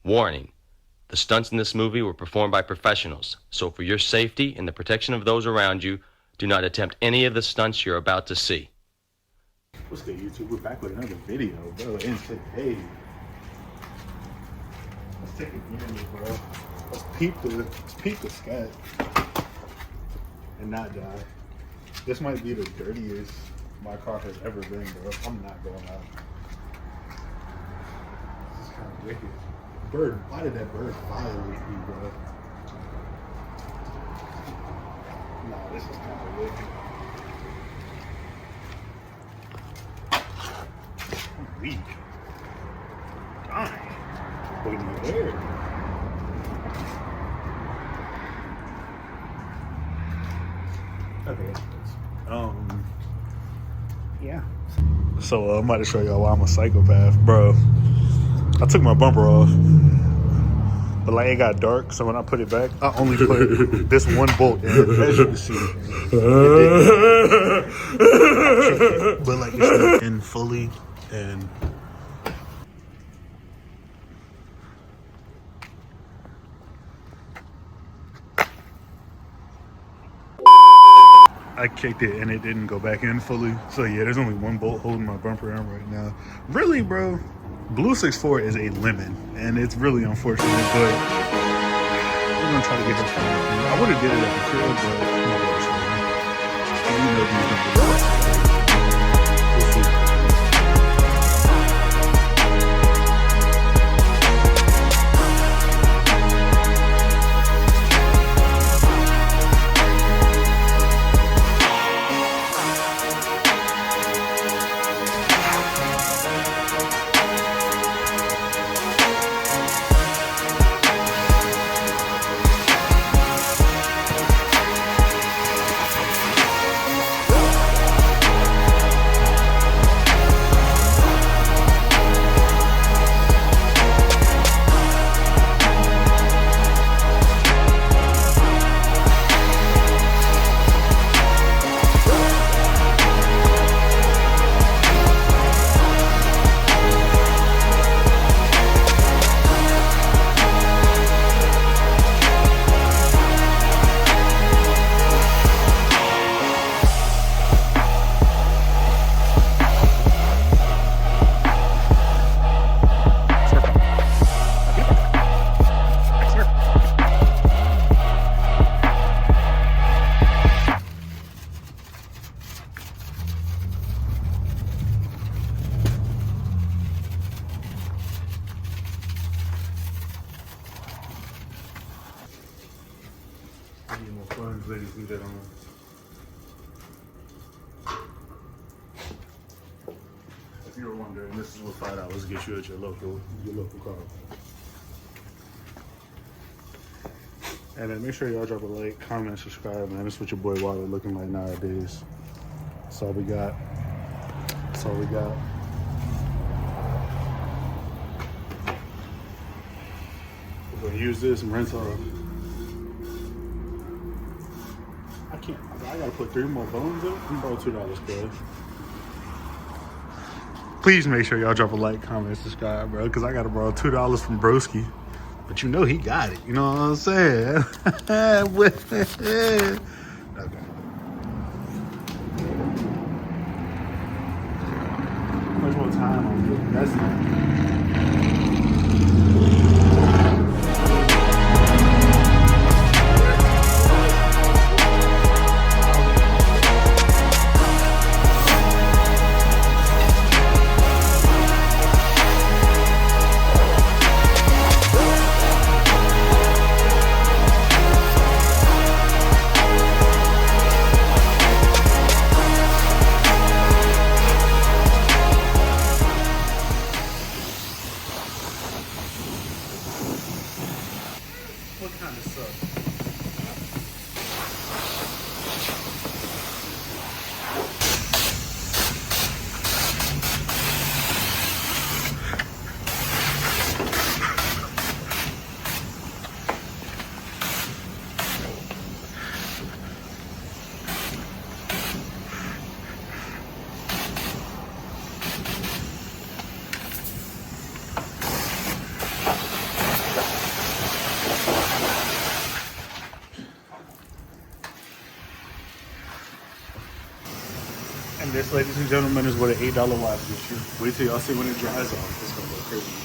Warning: the stunts in this movie were performed by professionals, so for your safety and the protection of those around you, do not attempt any of the stunts you're about to see. What's good, YouTube? We're back with another video, bro. And today, let's take a gander, bro. Let's peep the Scat and not die. This might be the dirtiest my car has ever been, bro. I'm not going out. This is kind of wicked. Bird, why did that bird violate me, bro? Nah, this is kind of wicked. I'm weak. Dying. Look in the air. Okay. Yeah. So I'm about to show y'all why I'm a psychopath, bro. I took my bumper off, but like it got dark, so when I put it back, I only put this one bolt in. As you can see, but like it's in fully, and I kicked it and it didn't go back in fully. So yeah, there's only one bolt holding my bumper in right now. Really, bro, Blue 64 is a lemon, and it's really unfortunate, but we're gonna try to get this fine. I would have did it at the crib, but I'm not worse, man. You know these numbers. We'll see. Need more funds, ladies, leave that on. If you were wondering, this is what $5 gets you at your local car. And then make sure y'all drop a like, comment, subscribe, man. This is what your boy Wallet looking like nowadays. That's all we got. That's all we got. We're gonna use this and rinse off. I gotta put 3 more bones in it. I'm about $2, bro. Please make sure y'all drop a like, comment, subscribe, bro, because I gotta borrow $2 from Broski. But you know he got it. You know what I'm saying? Okay. Much more time on it. That's not. What kind of sucks? And this, ladies and gentlemen, is what an $8 wipe gets you. Wait till y'all see when it dries off. It's gonna go crazy.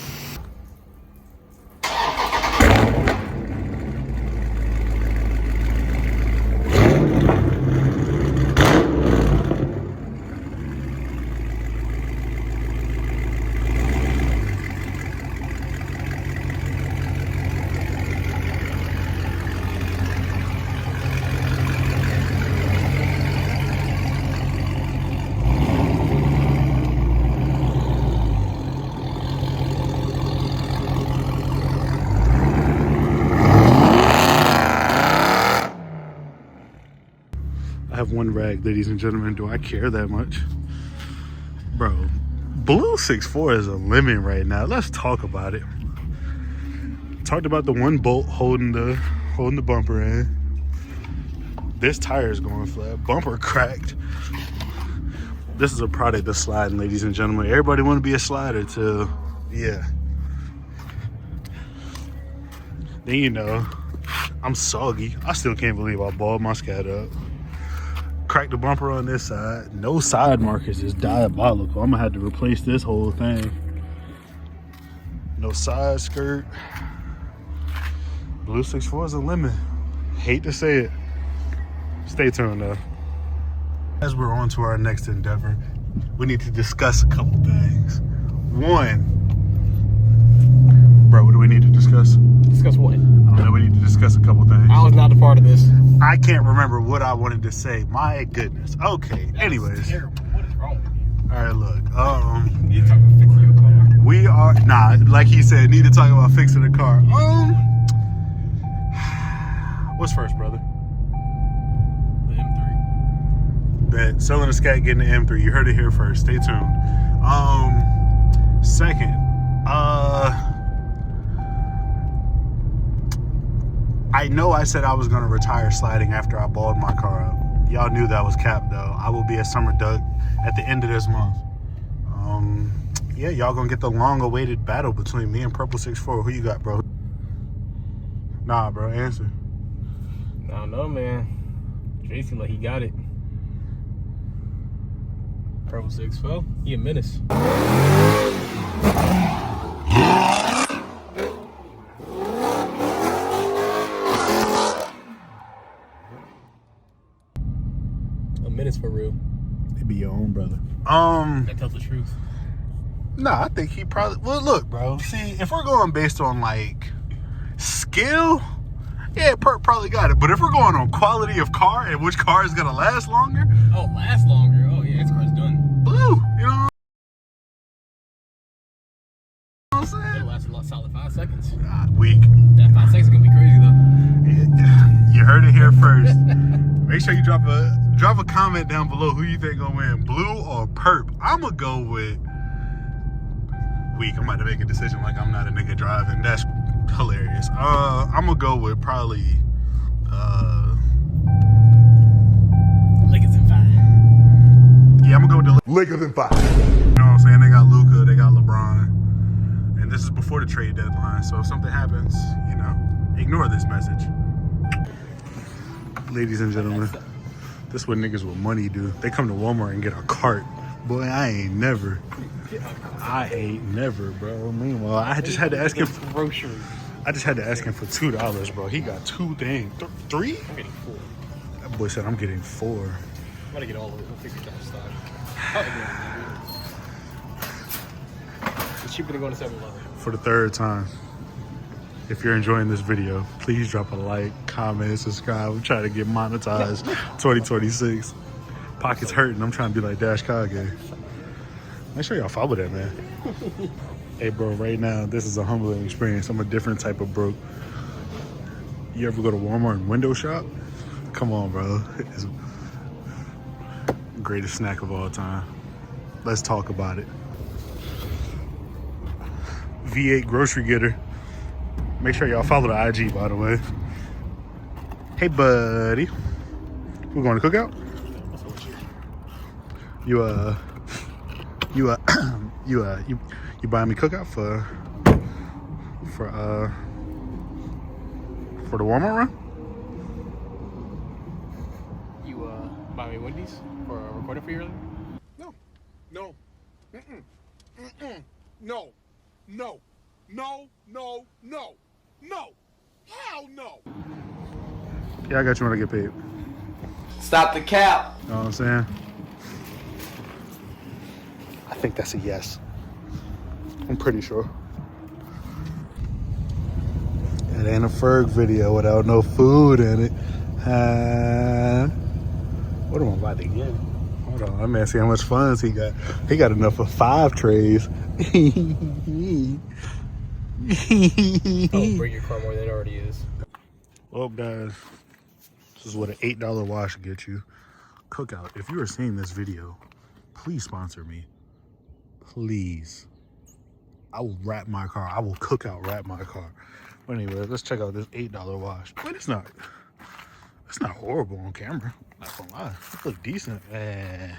I have one rag, ladies and gentlemen. Do I care that much? Bro, Blue 6'4" is a lemon right now. Let's talk about it. Talked about the one bolt holding the bumper in. This tire is going flat. Bumper cracked. This is a product of sliding, ladies and gentlemen. Everybody want to be a slider too. Yeah. Then you know, I'm soggy. I still can't believe I balled my Scat up. Cracked the bumper on this side. No side markers is diabolical. I'm gonna have to replace this whole thing. No side skirt. Blue 6'4" is a lemon. Hate to say it. Stay tuned though. As we're on to our next endeavor, we need to discuss a couple things. One, bro, what do we need to discuss? Discuss what? I don't know. We need to discuss a couple things. I was not a part of this. I can't remember what I wanted to say. My goodness. Okay. Anyways. Terrible. What is wrong with you? All right. Look. You talking about fixing your car? We are like he said. Need to talk about fixing the car. What's first, brother? The M3. Bet selling a Scat, getting the M3. You heard it here first. Stay tuned. Second. I know I said I was gonna retire sliding after I balled my car up. Y'all knew that was cap though. I will be a summer Doug at the end of this month. Yeah, y'all gonna get the long-awaited battle between me and Purple 6'4". Who you got, bro? Nah, bro, answer. I don't know, man. Jay seemed like he got it. Purple 6'4". He a menace. Minutes for real. It be your own brother. That tells the truth. Nah, I think he probably. Well, look, bro. See, if we're going based on like skill, yeah, Perp probably got it. But if we're going on quality of car and which car is gonna last longer, Oh, last longer. Oh yeah, his car's done. Blue. You know what I'm saying? It'll last a lot, solid 5 seconds. Weak. That 5 seconds is gonna be crazy though. You heard it here first. Make sure you drop a comment down below who you think gonna win, Blue or Perp. I'm gonna go with weak. I'm about to make a decision like I'm not a nigga driving. That's hilarious. I'm gonna go with probably Lakers in 5. yeah, I'm gonna go with the Lakers in 5. You know what I'm saying? They got Luka, they got LeBron, and this is before the trade deadline. So if something happens, you know, ignore this message. Ladies and gentlemen, this is what niggas with money do. They come to Walmart and get a cart. Boy, I ain't never, bro. Meanwhile, I just had to ask him for groceries. I just had to ask him for $2, bro. He got 2 things. 3? I'm getting 4. That boy said I'm getting 4. I'm gonna get all of it. We'll figure it out stock. It's cheaper than going to 7-Eleven. For the third time. If you're enjoying this video, please drop a like, comment, subscribe. I'm trying to get monetized 2026. Pockets hurting. I'm trying to be like Dash Kage. Make sure y'all follow that, man. Hey, bro, right now, this is a humbling experience. I'm a different type of broke. You ever go to Walmart and window shop? Come on, bro. It's the greatest snack of all time. Let's talk about it. V8 grocery getter. Make sure y'all follow the IG, by the way. Hey, buddy. We're going to cookout? You buying me cookout for the Walmart run? You buy me Wendy's for a recording for you earlier? No. Mm-mm. Mm-mm. No. No. No. No. No. No. Hell no. Yeah, I got you when I get paid. Stop the cap. You know what I'm saying? I think that's a yes. I'm pretty sure. It ain't a Ferg video without no food in it. What am I about to get? Hold on, let me see how much funds he got. He got enough for 5 trays. Oh, bring your car more than it already is. Well, guys, this is what an $8 wash gets you. Cookout. If you are seeing this video, please sponsor me. Please. I will wrap my car. I will Cookout wrap my car. But anyway, let's check out this $8 wash. But it's not horrible on camera. Not gonna lie. It looks decent. It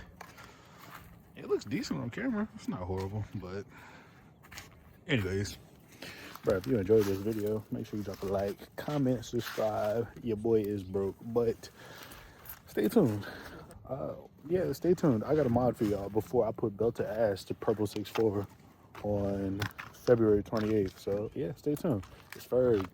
looks decent on camera. It's not horrible, but anyways. Bro, if you enjoyed this video, make sure you drop a like, comment, subscribe. Your boy is broke, but stay tuned. Yeah, stay tuned. I got a mod for y'all before I put Delta Ash to Purple 6.4 on February 28th. So yeah, stay tuned. It's Ferg.